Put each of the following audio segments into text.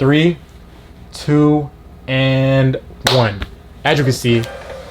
3, 2, and 1. As you can see,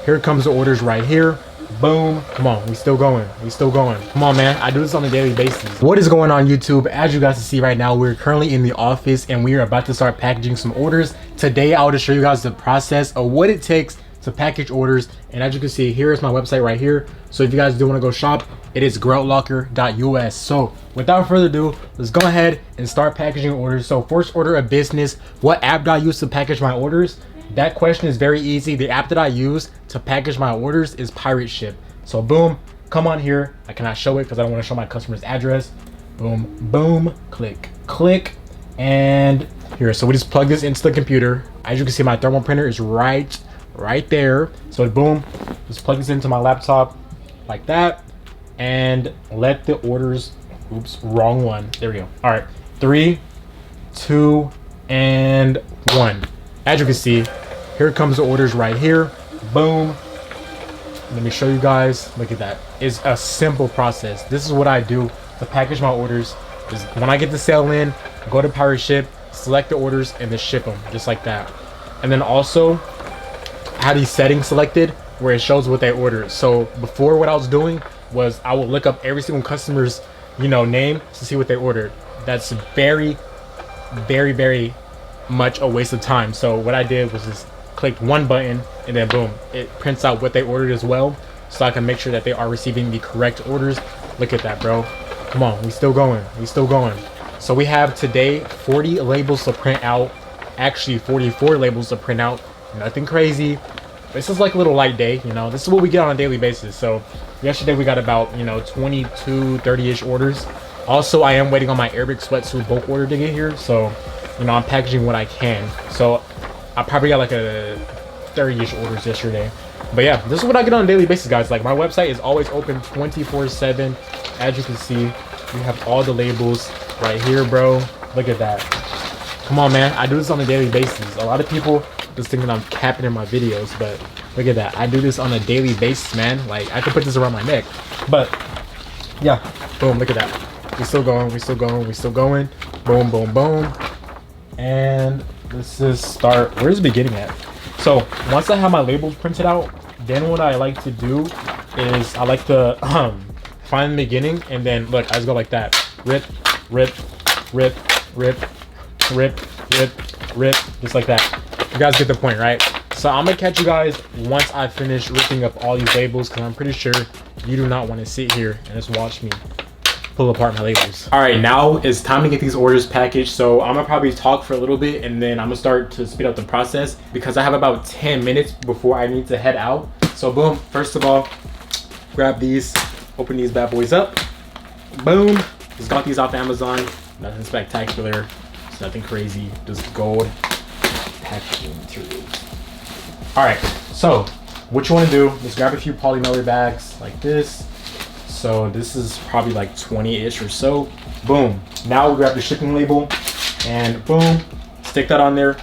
here comes the orders right here. Boom. Come on, we still going. Come on, man. I do this on a daily basis. What is going on, YouTube? As you guys can see right now, we're currently in the office and we are about to start packaging some orders. Today, I will just show you guys the process of what it takes to package orders. And as you can see, here is my website right here. So if you guys do want to go shop, it is groutlocker.us. So without further ado, let's go ahead and start packaging orders. So first order of business, what app do I use to package my orders? That question is very easy. The app that I use to package my orders is Pirate Ship. So boom, come on here. I cannot show it because I don't want to show my customer's address. Boom, boom, click, and here. So we just plug this into the computer. As you can see, my thermal printer is right there. So boom, just plug this into my laptop like that and let the orders, oops, wrong one. There we go. All right, 3, 2, and 1. As you can see, here comes the orders right here. Boom. Let me show you guys. Look at that. It's a simple process. This is what I do to package my orders. Is when I get the sale in, go to Pirate Ship, select the orders, and then ship them just like that. And then also, I have these settings selected where it shows what they ordered. So before, what I was doing was I would look up every single customer's, name to see what they ordered. That's very much a waste of time. So what I did was just click one button and then boom, it prints out what they ordered as well, so I can make sure that they are receiving the correct orders. Look at that, bro. Come on, we still going. So we have today 40 labels to print out, actually 44 labels to print out. Nothing crazy. This is like a little light day, this is what we get on a daily basis. So yesterday we got about 22 30-ish orders. Also, I am waiting on my Arabic sweatsuit bulk order to get here, so I'm packaging what I can. So I probably got like a 30-ish orders yesterday. But yeah, this is what I get on a daily basis, guys. Like, my website is always open 24/7. As you can see, we have all the labels right here, bro. Look at that. Come on, man. I do this on a daily basis. A lot of people just thinking I'm capping in my videos, but look at that. I do this on a daily basis, man. Like, I could put this around my neck. But yeah, boom, look at that. We're still going. Boom, boom, boom. And let's just start. Where's the beginning at? So once I have my labels printed out, then what I like to do is I like to find the beginning, and then look, I just go like that. Rip, just like that. You guys get the point, right? So I'm gonna catch you guys once I finish ripping up all these labels, because I'm pretty sure you do not want to sit here and just watch me pull apart my labels. All right, now it's time to get these orders packaged. So I'm gonna probably talk for a little bit and then I'm gonna start to speed up the process because I have about 10 minutes before I need to head out. So boom, first of all, grab these, open these bad boys up. Boom, just got these off Amazon. Nothing spectacular, it's nothing crazy, just gold packaging materials. All right, so what you wanna do is grab a few poly mailer bags like this. So this is probably like 20-ish or so. Boom. Now we grab the shipping label and boom, stick that on there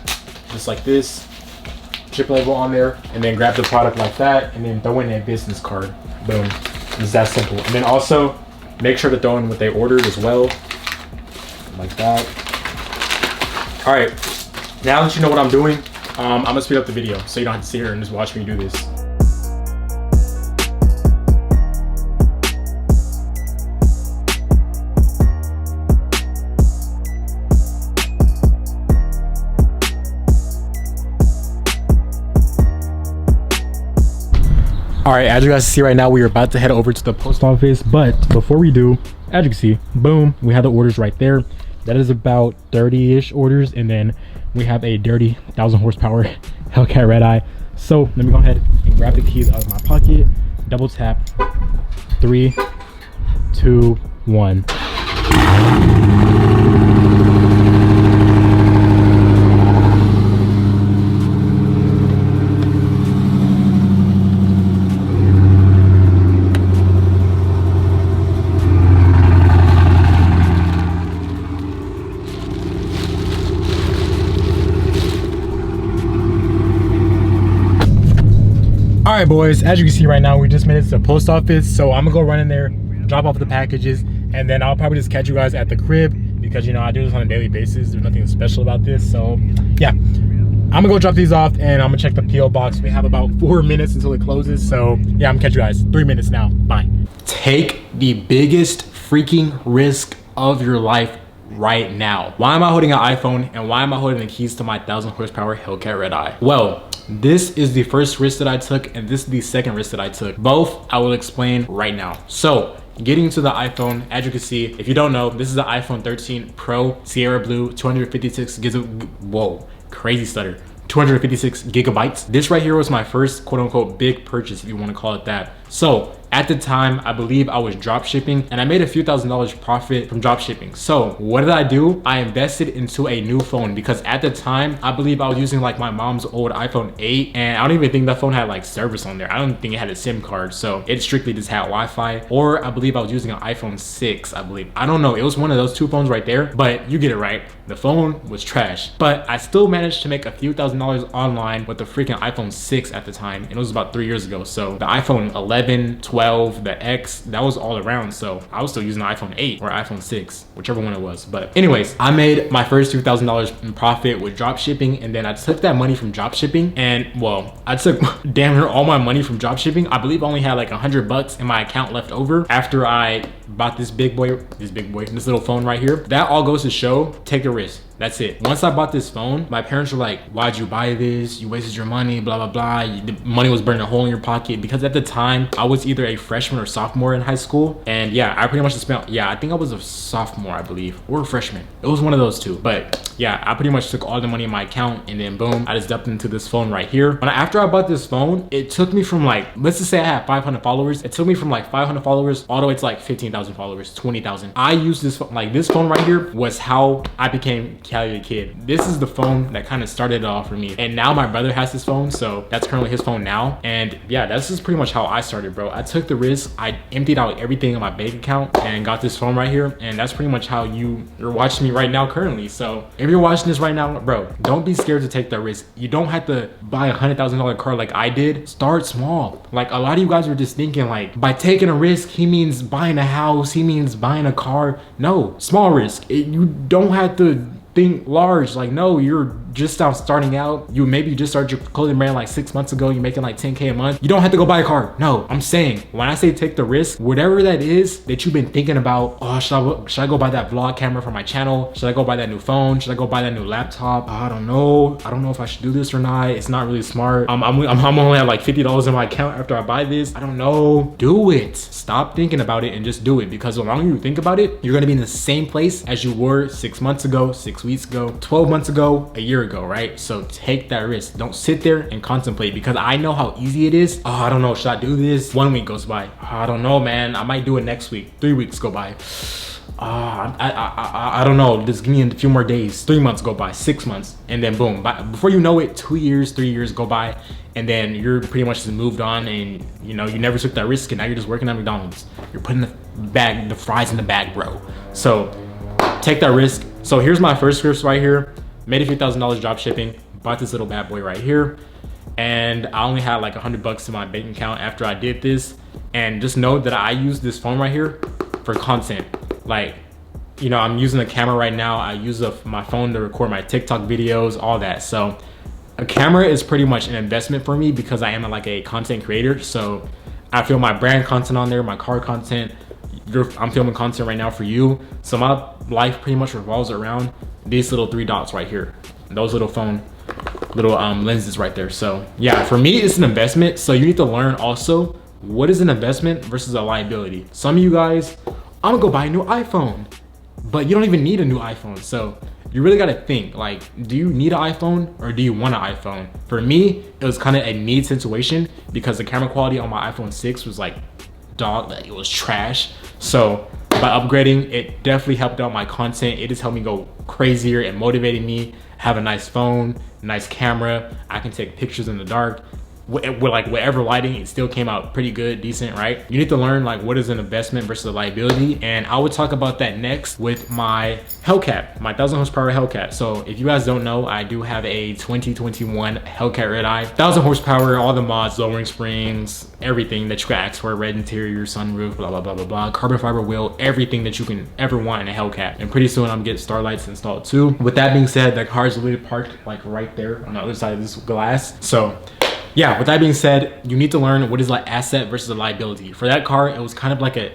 just like this. Ship label on there, and then grab the product like that and then throw in a business card. Boom. It's that simple. And then also make sure to throw in what they ordered as well. Like that. All right. Now that you know what I'm doing, I'm gonna speed up the video so you don't have to sit here and just watch me do this. All right, as you guys see right now, we are about to head over to the post office, but before we do, as you can see, boom, we have the orders right there. That is about 30-ish orders, and then we have a dirty 1,000 horsepower Hellcat Red Eye. So let me go ahead and grab the keys out of my pocket, double tap, 3, 2, 1. All right, boys, as you can see right now, we just made it to the post office. So I'm gonna go run in there, drop off the packages, and then I'll probably just catch you guys at the crib because because, you know, I do this on a daily basis. There's nothing special about this. So yeah, I'm gonna go drop these off and I'm gonna check the PO box. We have about 4 minutes until it closes. So yeah, I'm gonna catch you guys 3 minutes now. Bye. Take the biggest freaking risk of your life right now. Why am I holding an iPhone and why am I holding the keys to my 1,000 horsepower Hellcat Red Eye? Well, this is the first risk that I took and this is the second risk that I took. Both I will explain right now. So getting to the iPhone, as you can see, if you don't know, this is the iPhone 13 Pro Sierra Blue 256 whoa, crazy stutter. 256 gigabytes. This right here was my first quote unquote big purchase, if you want to call it that. So at the time, I believe I was drop shipping and I made a few $1,000s profit from drop shipping. So what did I do? I invested into a new phone because at the time, I believe I was using like my mom's old iPhone 8 and I don't even think that phone had like service on there. I don't think it had a SIM card. So it strictly just had Wi-Fi, or I believe I was using an iPhone 6, I believe. I don't know. It was one of those two phones right there, but you get it right. The phone was trash, but I still managed to make a few $1,000s online with the freaking iPhone 6 at the time. And it was about 3 years ago. So the iPhone 11, 12, the X, that was all around. So I was still using the iPhone 8 or iPhone 6, whichever one it was. But anyways, I made my first $2,000 in profit with drop shipping. And then I took that money from drop shipping and well, I took damn near all my money from drop shipping. I believe I only had like $100 in my account left over after I bought this little phone right here. That all goes to show, take the risk. That's it. Once I bought this phone, my parents were like, why'd you buy this? You wasted your money, blah, blah, blah. The money was burning a hole in your pocket. Because at the time, I was either a freshman or sophomore in high school. And yeah, I pretty much just spent, yeah, I think I was a sophomore, I believe, or a freshman. It was one of those two. But yeah, I pretty much took all the money in my account and then boom, I just dumped into this phone right here. But after I bought this phone, it took me from like, let's just say I had 500 followers. It took me from like 500 followers all the way to like 15,000 followers, 20,000. I used this phone, like this phone right here was how I became calithekid. This is the phone that kind of started it off for me. And now my brother has this phone, so that's currently his phone now. And yeah, that's just pretty much how I started, bro. I took the risk. I emptied out everything in my bank account and got this phone right here. And that's pretty much how you're watching me right now currently. So if you're watching this right now, bro, don't be scared to take that risk. You don't have to buy $100,000 car like I did. Start small. Like a lot of you guys were just thinking like, by taking a risk, he means buying a house, he means buying a car. No, small risk. You don't have to think large. Like, no, you're just starting out. You maybe just started your clothing brand like 6 months ago. You're making like 10K a month. You don't have to go buy a car. No, I'm saying when I say take the risk, whatever that is that you've been thinking about, oh, should I go buy that vlog camera for my channel? Should I go buy that new phone? Should I go buy that new laptop? I don't know. I don't know if I should do this or not. It's not really smart. I'm only at like $50 in my account after I buy this. I don't know. Do it. Stop thinking about it and just do it, because the longer you think about it, you're gonna be in the same place as you were 6 months ago, 6 weeks ago, 12 months ago, a year ago, right? So take that risk. Don't sit there and contemplate, because I know how easy it is. Oh, I don't know, should I do this? 1 week goes by. Oh, I don't know, man. I might do it next week. 3 weeks go by. I don't know, just give me a few more days. 3 months go by, 6 months, and then boom, before you know it, 2 years, 3 years go by, and then you're pretty much just moved on, and you know, you never took that risk, and now you're just working at McDonald's. You're putting the fries in the bag, bro. So take that risk. So here's my first risk right here. Made a few $1,000s drop shipping, bought this little bad boy right here, and I only had like $100 in my bank account after I did this. And just know that I use this phone right here for content. Like, you know, I'm using a camera right now. I use my phone to record my TikTok videos, all that. So a camera is pretty much an investment for me, because I am like a content creator. So I film my brand content on there, my car content. I'm filming content right now for you. So my life pretty much revolves around these little 3 dots right here. Those little lenses right there. So yeah, for me, it's an investment. So you need to learn also what is an investment versus a liability. Some of you guys, I'm gonna go buy a new iPhone, but you don't even need a new iPhone. So you really gotta think, like, do you need an iPhone or do you want an iPhone? For me, it was kind of a need situation, because the camera quality on my iPhone 6 was like dog, like it was trash. So by upgrading, it definitely helped out my content. It just helped me go crazier and motivated me. Have a nice phone, nice camera. I can take pictures in the dark. with like whatever lighting, it still came out pretty good, decent, right? You need to learn like what is an investment versus a liability, and I would talk about that next with my Hellcat, my 1000 horsepower Hellcat. So if you guys don't know, I do have a 2021 Hellcat Red Eye, 1000 horsepower, all the mods, lowering springs, everything that you can ask for, red interior, sunroof, blah blah blah blah blah, carbon fiber wheel, everything that you can ever want in a Hellcat. And pretty soon I'm getting starlights installed too. With that being said, that car is literally parked like right there on the other side of this glass. So yeah, with that being said, you need to learn what is like asset versus a liability. For that car, it was kind of like a,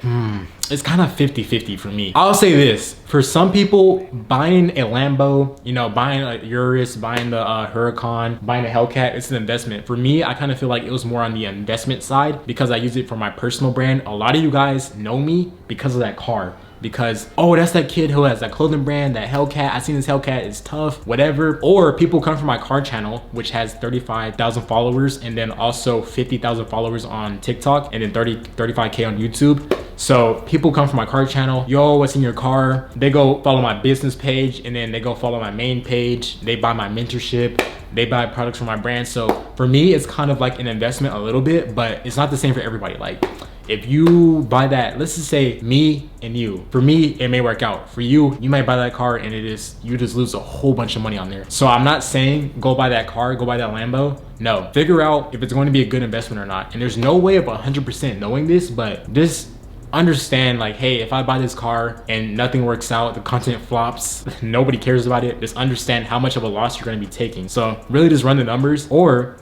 it's kind of 50-50 for me. I'll say this, for some people, buying a Lambo, you know, buying a Urus, buying the Huracan, buying a Hellcat, it's an investment. For me, I kind of feel like it was more on the investment side because I use it for my personal brand. A lot of you guys know me because of that car. Because, oh, that's that kid who has that clothing brand, that Hellcat, I seen this Hellcat, it's tough, whatever. Or people come from my car channel, which has 35,000 followers, and then also 50,000 followers on TikTok, and then 35K on YouTube. So people come from my car channel, yo, what's in your car? They go follow my business page, and then they go follow my main page. They buy my mentorship. They buy products from my brand. So for me, it's kind of like an investment a little bit, but it's not the same for everybody. Like, if you buy that, let's just say me and you, for me, it may work out. For you, you might buy that car and you just lose a whole bunch of money on there. So I'm not saying go buy that car, go buy that Lambo. No, figure out if it's going to be a good investment or not. And there's no way of 100% knowing this, but just understand like, hey, if I buy this car and nothing works out, the content flops, nobody cares about it, just understand how much of a loss you're going to be taking. So really just run the numbers, or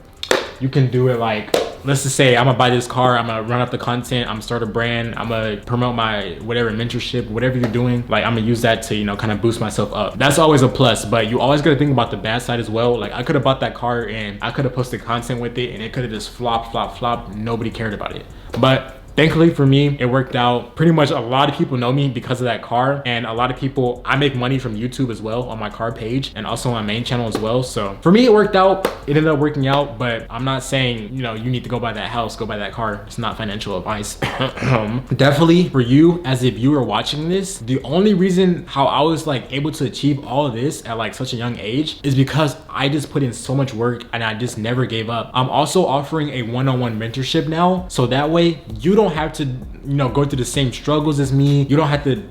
you can do it like, let's just say I'm gonna buy this car, I'm gonna run up the content, I'm gonna start a brand, I'm gonna promote my whatever mentorship, whatever you're doing, like I'm gonna use that to, you know, kind of boost myself up. That's always a plus, but you always gotta think about the bad side as well. Like I could have bought that car and I could have posted content with it and it could have just flopped, nobody cared about it. But thankfully for me, it worked out. Pretty much a lot of people know me because of that car, and a lot of people, I make money from YouTube as well on my car page and also on my main channel as well. So for me, it worked out. It ended up working out, but I'm not saying, you know, you need to go buy that house, go buy that car. It's not financial advice. Definitely for you as a viewer watching this, the only reason how I was like able to achieve all of this at like such a young age is because I just put in so much work and I just never gave up. I'm also offering a one-on-one mentorship now, so that way you don't have to, you know, go through the same struggles as me. You don't have to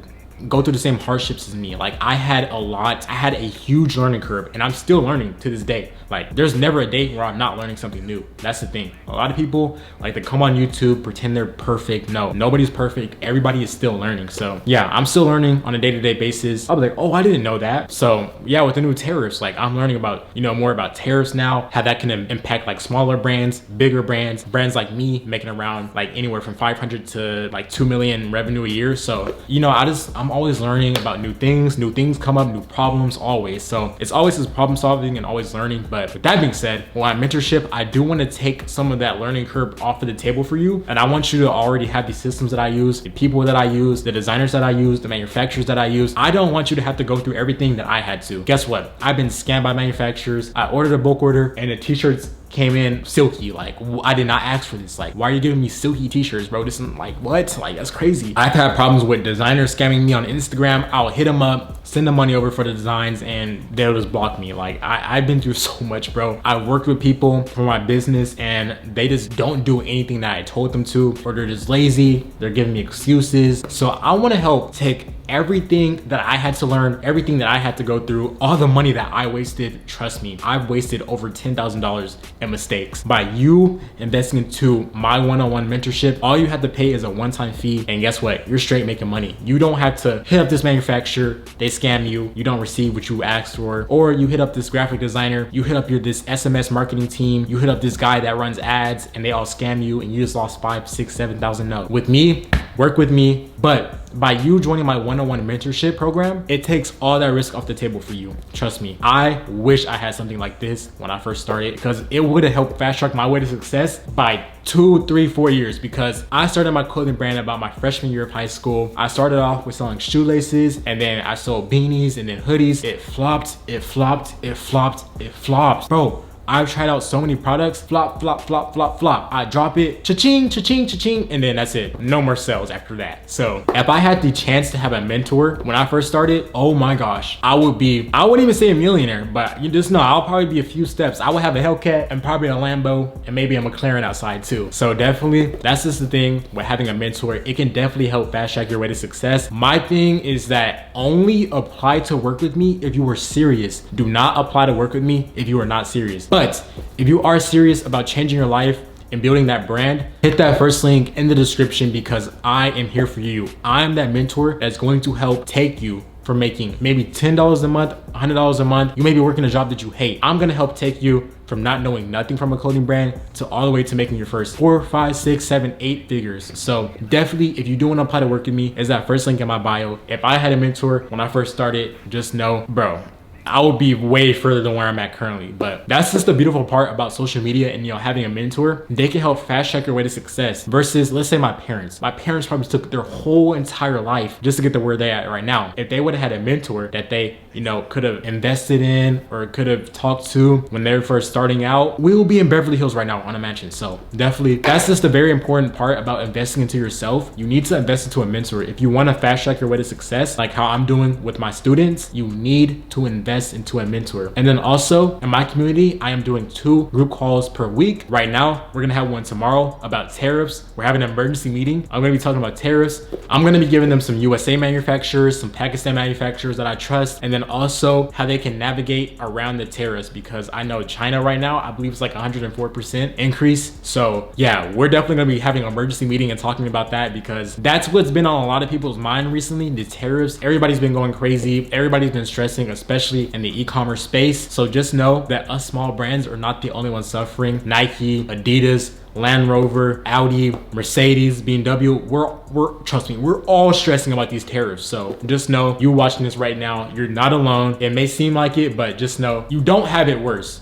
go through the same hardships as me. Like I had a huge learning curve, and I'm still learning to this day. Like there's never a day where I'm not learning something new. That's the thing. A lot of people like to come on YouTube, pretend they're perfect. No, nobody's perfect. Everybody is still learning. So yeah, I'm still learning on a day-to-day basis. I'll be like, oh, I didn't know that. So yeah, with the new tariffs, like I'm learning about, you know, more about tariffs now, how that can impact like smaller brands, bigger brands like me making around like anywhere from 500 to like 2 million revenue a year. So, you know, I'm always learning about new things come up, new problems always. So it's always this problem solving and always learning. But with that being said, while I'm mentorship, I do want to take some of that learning curve off of the table for you. And I want you to already have the systems that I use, the people that I use, the designers that I use, the manufacturers that I use. I don't want you to have to go through everything that I had to. Guess what? I've been scammed by manufacturers. I ordered a bulk order and the t-shirts came in silky. Like I did not ask for this. Like, why are you giving me silky t-shirts, bro? This is like, what? Like, that's crazy. I've had problems with designers scamming me on Instagram. I'll hit them up, send the money over for the designs, and they'll just block me. Like I've been through so much, bro. I worked with people for my business and they just don't do anything that I told them to, or they're just lazy. They're giving me excuses. So I want to help take everything that I had to learn, everything that I had to go through, all the money that I wasted. Trust me, I've wasted over $10,000 in mistakes. By you investing into my one-on-one mentorship, all you have to pay is a one-time fee, and guess what? You're straight making money. You don't have to hit up this manufacturer, they scam you, you don't receive what you asked for, or you hit up this graphic designer, you hit up this SMS marketing team, you hit up this guy that runs ads, and they all scam you, and you just lost 5, 6, 7,000. No. With me, work with me, but by you joining my one-on-one mentorship program, it takes all that risk off the table for you. Trust me, I wish I had something like this when I first started, because it would have helped fast track my way to success by 2, 3, 4 years. Because I started my clothing brand about my freshman year of high school. I started off with selling shoelaces, and then I sold beanies and then hoodies. It flopped, it flopped, it flopped, it flopped. Bro, I've tried out so many products, flop, flop, flop, flop, flop. I drop it, cha-ching, cha-ching, cha-ching, and then that's it. No more sales after that. So if I had the chance to have a mentor when I first started, oh my gosh, I wouldn't even say a millionaire, but you just know I'll probably be a few steps. I would have a Hellcat and probably a Lambo and maybe a McLaren outside too. So definitely, that's just the thing with having a mentor. It can definitely help fast track your way to success. My thing is that only apply to work with me if you were serious. Do not apply to work with me if you are not serious. But if you are serious about changing your life and building that brand, hit that first link in the description because I am here for you. I'm that mentor that's going to help take you from making maybe $10 a month, $100 a month. You may be working a job that you hate. I'm gonna help take you from not knowing nothing from a clothing brand to all the way to making your first 4, 5, 6, 7, 8 figures. So definitely, if you do want to apply to work with me, is that first link in my bio. If I had a mentor when I first started, just know, bro, I would be way further than where I'm at currently. But that's just the beautiful part about social media and, you know, having a mentor. They can help fast track your way to success versus, let's say, my parents probably took their whole entire life just to get to where they're at right now. If they would have had a mentor that they, you know, could have invested in or could have talked to when they were first starting out, we will be in Beverly Hills right now on a mansion. So definitely, that's just a very important part about investing into yourself. You need to invest into a mentor. If you want to fast track your way to success, like how I'm doing with my students, you need to invest into a mentor. And then also in my community, I am doing 2 group calls per week. Right now, we're gonna have one tomorrow about tariffs. We're having an emergency meeting. I'm gonna be talking about tariffs. I'm gonna be giving them some USA manufacturers, some Pakistan manufacturers that I trust, and then also how they can navigate around the tariffs, because I know China right now, I believe it's like 104% increase. So yeah, we're definitely gonna be having an emergency meeting and talking about that, because that's what's been on a lot of people's mind recently, the tariffs. Everybody's been going crazy. Everybody's been stressing, especially in the e-commerce space. So just know that us small brands are not the only ones suffering. Nike, Adidas, Land Rover, Audi, Mercedes, BMW, trust me, we're all stressing about these tariffs. So just know, you watching this right now, you're not alone. It may seem like it, but just know you don't have it worse.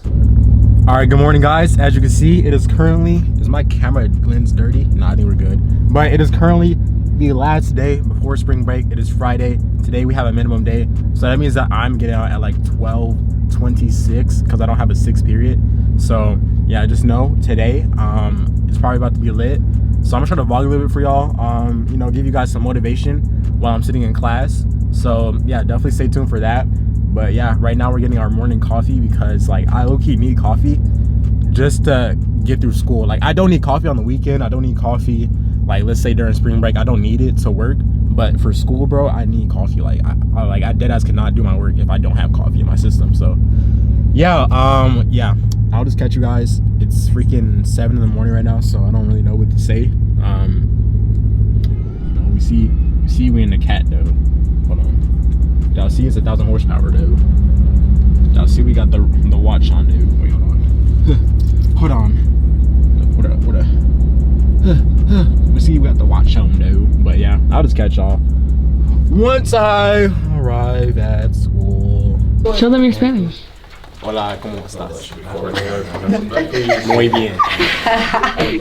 All right, good morning guys. As you can see, it is currently, is my camera lens dirty? No, I think we're good. But it is currently the last day before spring break. It is Friday. Today we have a minimum day. So that means that I'm getting out at like 12:26 because I don't have a 6 period. So yeah, just know today it's probably about to be lit. So I'm gonna try to vlog a little bit for y'all, you know, give you guys some motivation while I'm sitting in class. So yeah, definitely stay tuned for that. But yeah, right now we're getting our morning coffee because like I low-key need coffee just to get through school. Like I don't need coffee on the weekend. I don't need coffee, like let's say during spring break, I don't need it to work. But for school, bro, I need coffee. Like I deadass cannot do my work if I don't have coffee in my system. So yeah, yeah, I'll just catch you guys. It's freaking 7 in the morning right now, so I don't really know what to say. You know, we see we in the cat though. Hold on. Y'all see it's 1,000 horsepower though. Y'all see we got the watch on dude. Wait, hold on. Hold on. What a we see we got the watch on though. But yeah, I'll just catch y'all once I arrive at school. Show them your Spanish. Hola, ¿cómo estás? Muy bien.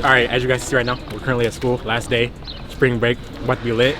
All right, as you guys see right now, we're currently at school, last day, spring break, about to be lit.